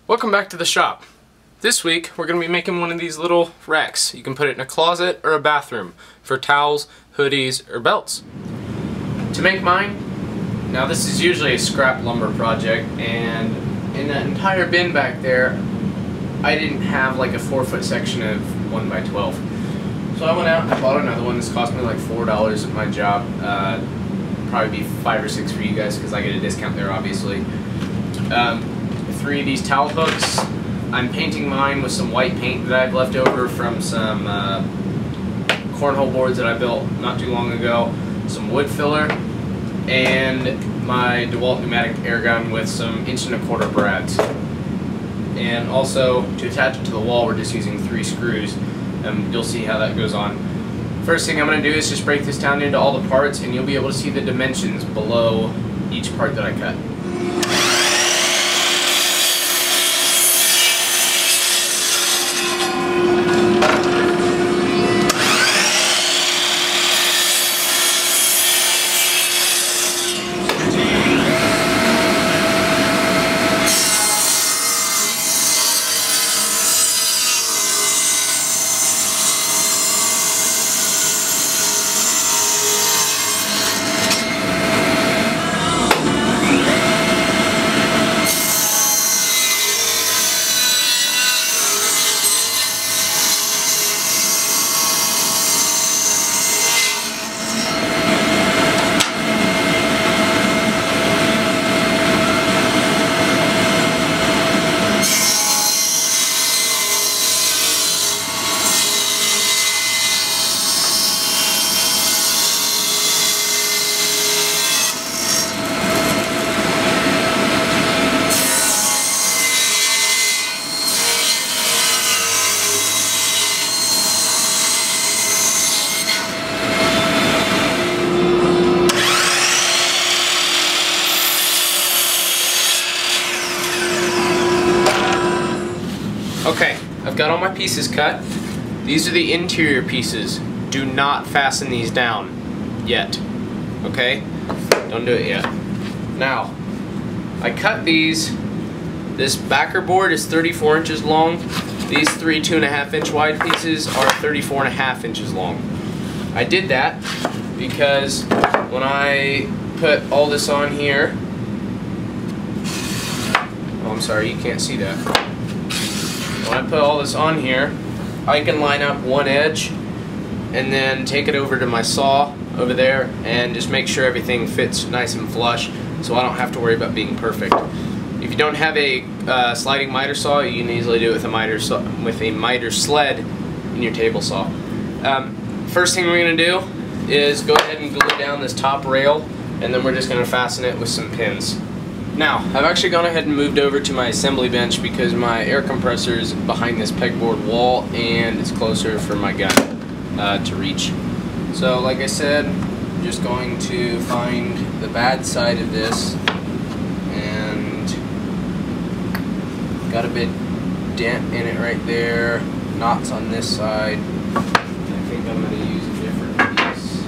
Welcome back to the shop. This week we're going to be making one of these little racks. You can put it in a closet or a bathroom for towels, hoodies, or belts. To make mine, now this is usually a scrap lumber project, and in that entire bin back there I didn't have like a 4-foot section of 1x12. So I went out and I bought another one. This cost me like $4 at my job. Probably be $5 or $6 for you guys because I get a discount there obviously. 3 of these towel hooks. I'm painting mine with some white paint that I've left over from some cornhole boards that I built not too long ago, some wood filler, and my DeWalt pneumatic air gun with some 1¼ brads. And also, to attach it to the wall, we're just using 3 screws, and you'll see how that goes on. First thing I'm going to do is just break this down into all the parts, and you'll be able to see the dimensions below each part that I cut. Okay, I've got all my pieces cut. These are the interior pieces. Do not fasten these down yet. Okay? Don't do it yet. Now, I cut these. This backer board is 34 inches long. These 3 2.5-inch wide pieces are 34.5 inches long. I did that because when I put all this on here, oh, I'm sorry, you can't see that. When I put all this on here, I can line up one edge and then take it over to my saw over there and just make sure everything fits nice and flush so I don't have to worry about being perfect. If you don't have a sliding miter saw, you can easily do it with a miter sled in your table saw. First thing we're going to do is go ahead and glue down this top rail, and then we're just going to fasten it with some pins. Now, I've actually gone ahead and moved over to my assembly bench because my air compressor is behind this pegboard wall and it's closer for my gun to reach. So, like I said, I'm just going to find the bad side of this, and got a bit dent in it right there, knots on this side. I think I'm going to use a different piece.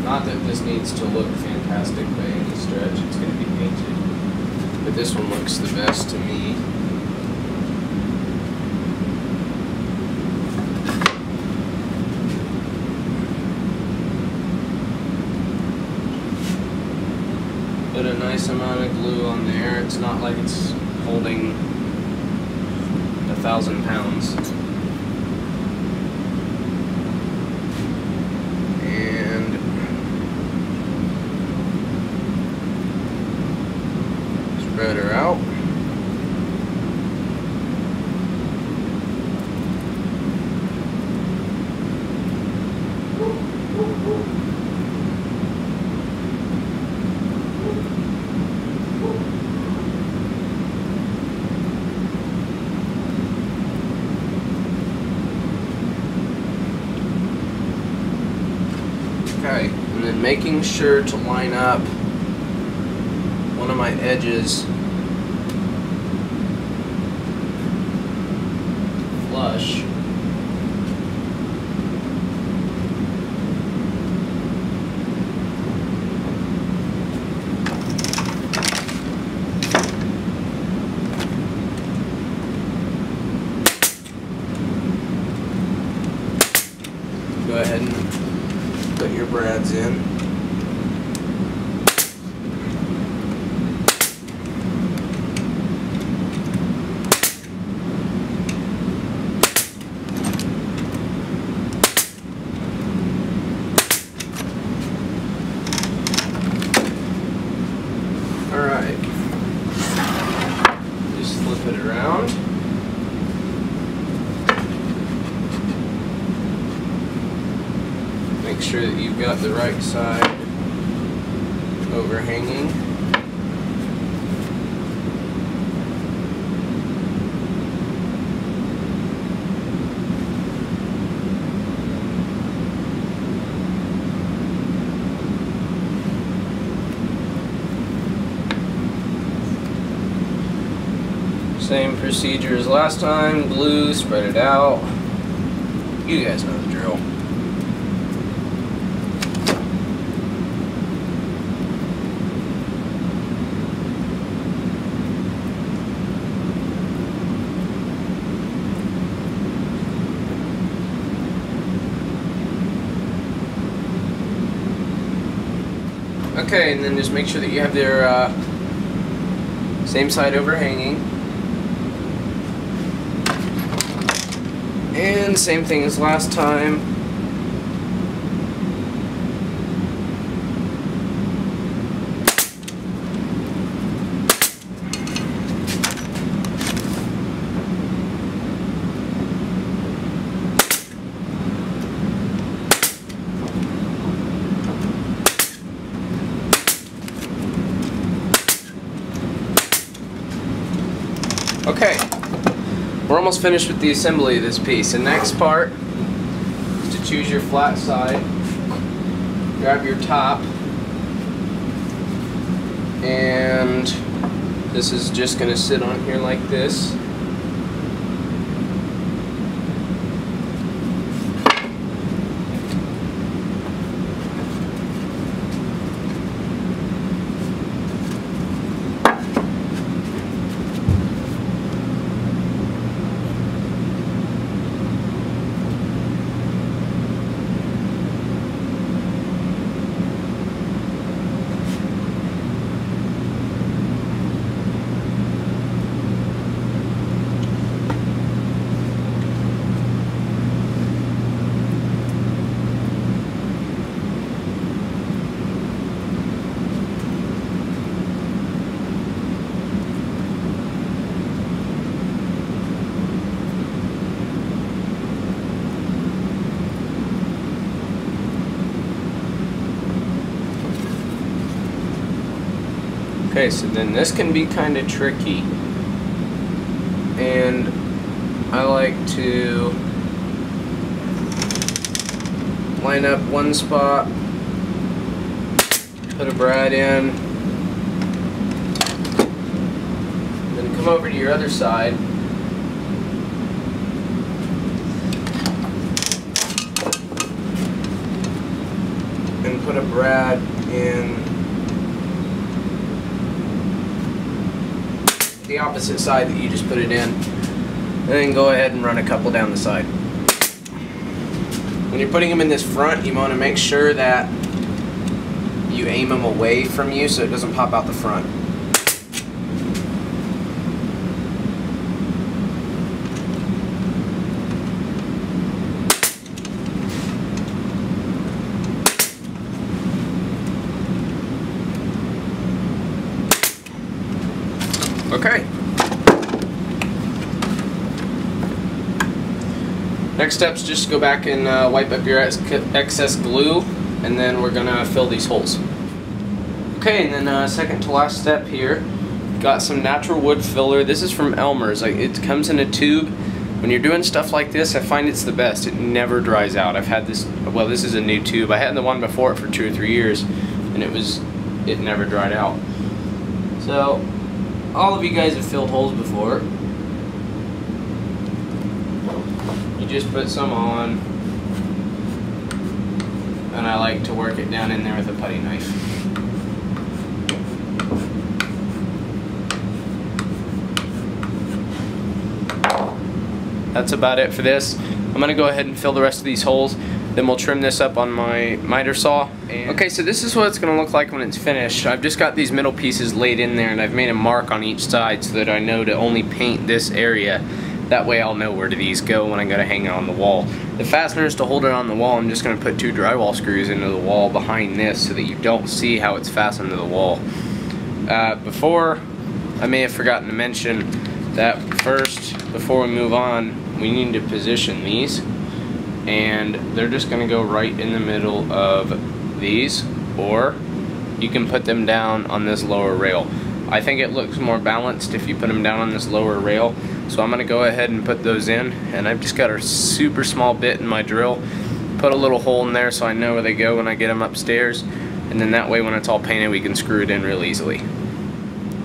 Not that this needs to look fantastic by any stretch, it's going to be painted, but this one looks the best to me. Put a nice amount of glue on there. It's not like it's holding 1,000 pounds. Spread her out. Okay, and then making sure to line up one of my edges flush. Put your brads in. Alright. Just flip it around. Make sure that you've got the right side overhanging. Same procedure as last time. Glue, spread it out. You guys know the drill. Okay, and then just make sure that you have their same side overhanging. And same thing as last time. Okay, we're almost finished with the assembly of this piece. The next part is to choose your flat side, grab your top, and this is just going to sit on here like this. Okay, so then this can be kind of tricky, and I like to line up one spot, put a brad in, then come over to your other side, and put a brad in the opposite side that you just put it in, and then go ahead and run a couple down the side. When you're putting them in this front, you want to make sure that you aim them away from you so it doesn't pop out the front. Okay. Next step's just go back and wipe up your excess glue, and then we're gonna fill these holes. Okay, and then second to last step here, got some natural wood filler. This is from Elmer's. It comes in a tube. When you're doing stuff like this, I find it's the best. It never dries out. I've had this, well, this is a new tube. I had the one before it for 2 or 3 years, and it never dried out. So, all of you guys have filled holes before. You just put some on, and I like to work it down in there with a putty knife. That's about it for this. I'm going to go ahead and fill the rest of these holes. Then we'll trim this up on my miter saw. Okay, so this is what it's going to look like when it's finished. I've just got these middle pieces laid in there, and I've made a mark on each side so that I know to only paint this area. That way I'll know where these go when I go to hang it on the wall. The fasteners to hold it on the wall, I'm just going to put 2 drywall screws into the wall behind this so that you don't see how it's fastened to the wall. Before, I may have forgotten to mention that first, before we move on, we need to position these. And they're just going to go right in the middle of these, or you can put them down on this lower rail. I think it looks more balanced if you put them down on this lower rail, so I'm going to go ahead and put those in. And I've just got a super small bit in my drill, put a little hole in there so I know where they go when I get them upstairs, and then that way when it's all painted we can screw it in real easily.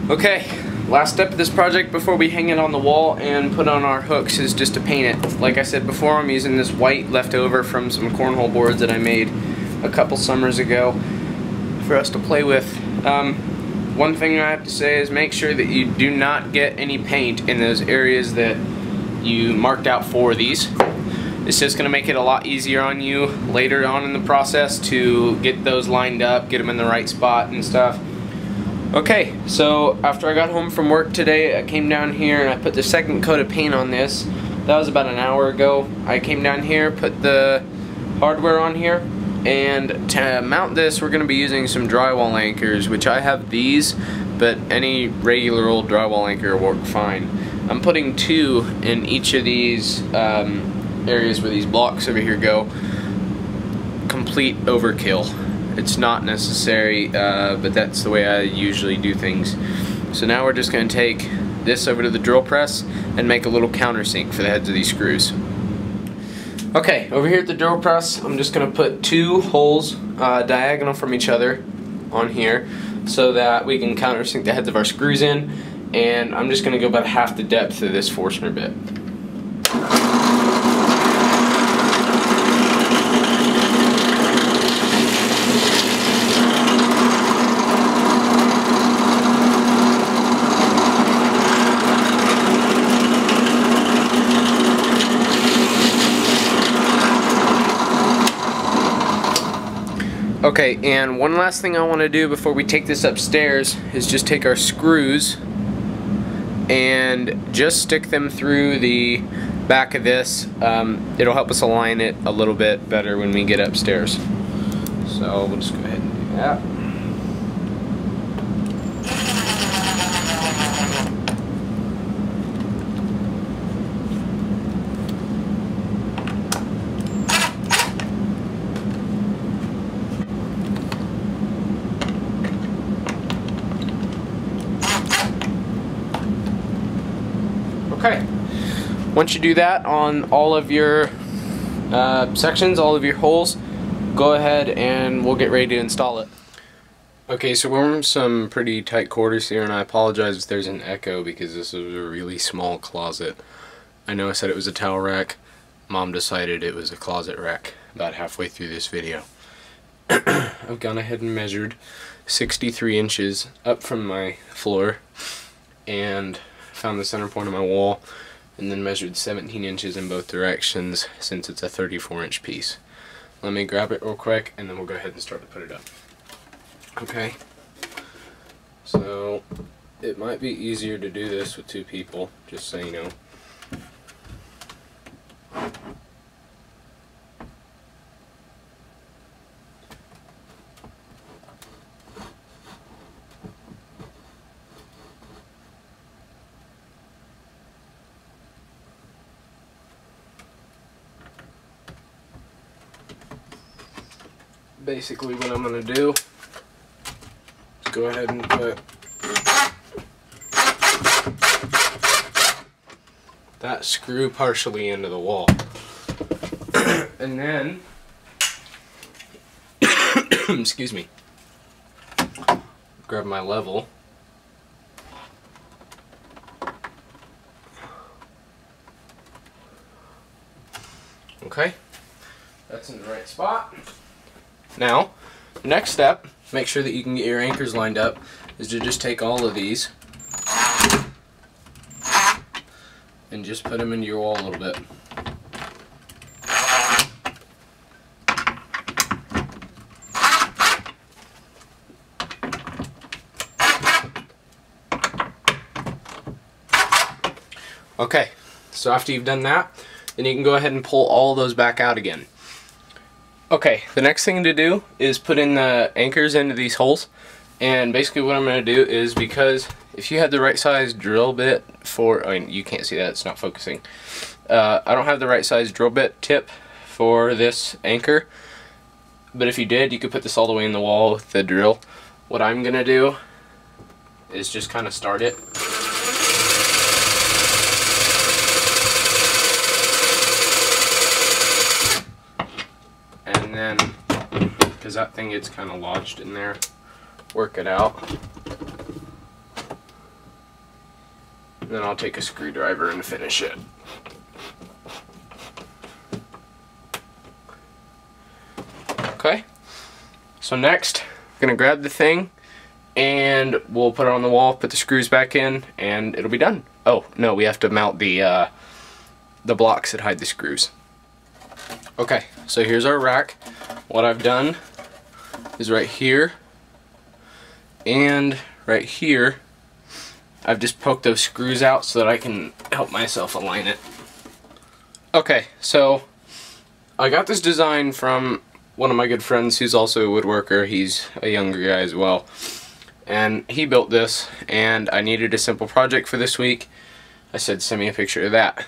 Okay, last step of this project before we hang it on the wall and put on our hooks is just to paint it. Like I said before, I'm using this white left over from some cornhole boards that I made a couple summers ago for us to play with. One thing I have to say is make sure that you do not get any paint in those areas that you marked out for these. It's just going to make it a lot easier on you later on in the process to get those lined up, get them in the right spot and stuff. Okay, so after I got home from work today, I came down here and I put the second coat of paint on this. That was about an hour ago. I came down here, put the hardware on here, and to mount this we're going to be using some drywall anchors, which I have these, but any regular old drywall anchor will work fine. I'm putting 2 in each of these areas where these blocks over here go. Complete overkill. It's not necessary, but that's the way I usually do things. So now we're just going to take this over to the drill press and make a little countersink for the heads of these screws. Okay, over here at the drill press, I'm just going to put 2 holes diagonal from each other on here so that we can countersink the heads of our screws in, and I'm just going to go about half the depth of this Forstner bit. Okay, and one last thing I want to do before we take this upstairs is just take our screws and just stick them through the back of this. It'll help us align it a little bit better when we get upstairs. So we'll just go ahead and do that. Okay, once you do that on all of your sections, all of your holes, go ahead and we'll get ready to install it. Okay, so we're in some pretty tight quarters here, and I apologize if there's an echo because this is a really small closet. I know I said it was a towel rack. Mom decided it was a closet rack about halfway through this video. I've gone ahead and measured 63 inches up from my floor and found the center point of my wall, and then measured 17 inches in both directions since it's a 34-inch piece. Let me grab it real quick and then we'll go ahead and start to put it up. Okay, so it might be easier to do this with 2 people, just so you know. Basically what I'm going to do is go ahead and put that screw partially into the wall. And then, excuse me, grab my level. Okay, that's in the right spot. Now, the next step, make sure that you can get your anchors lined up, is to just take all of these and just put them into your wall a little bit. Okay, so after you've done that, then you can go ahead and pull all those back out again. Okay, the next thing to do is put in the anchors into these holes. And basically what I'm going to do is, because if you had the right size drill bit for, I mean, you can't see that, it's not focusing. I don't have the right size drill bit tip for this anchor, but if you did, you could put this all the way in the wall with the drill. What I'm going to do is just kind of start it. And then, because that thing gets kind of lodged in there, work it out. And then I'll take a screwdriver and finish it. Okay, so next I'm gonna grab the thing and we'll put it on the wall, put the screws back in, and it'll be done. Oh no, we have to mount the blocks that hide the screws. Okay, so here's our rack. What I've done is right here and right here, I've just poked those screws out so that I can help myself align it. Okay, so I got this design from one of my good friends who's also a woodworker. He's a younger guy as well. And he built this, and I needed a simple project for this week. I said, send me a picture of that.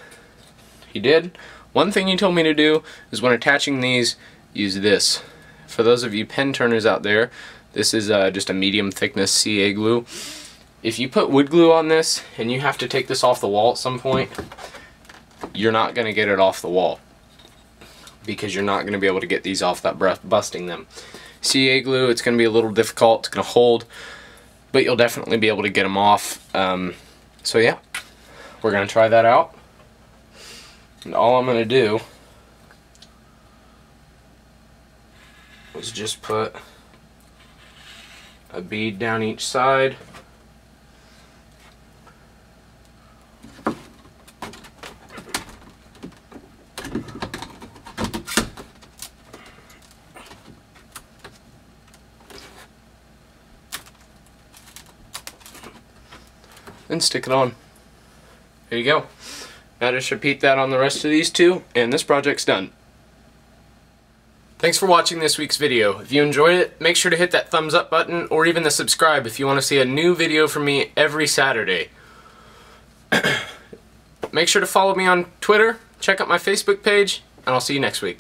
He did. One thing he told me to do is when attaching these, use this. For those of you pen turners out there, this is just a medium thickness CA glue. If you put wood glue on this and you have to take this off the wall at some point, you're not going to get it off the wall, because you're not going to be able to get these off without busting them. CA glue, it's going to be a little difficult, it's going to hold, but you'll definitely be able to get them off. So yeah, we're going to try that out. And all I'm going to do is just put a bead down each side. And stick it on. There you go. Now just repeat that on the rest of these two, and this project's done. Thanks for watching this week's video. If you enjoyed it, make sure to hit that thumbs up button, or even the subscribe if you want to see a new video from me every Saturday. Make sure to follow me on Twitter, check out my Facebook page, and I'll see you next week.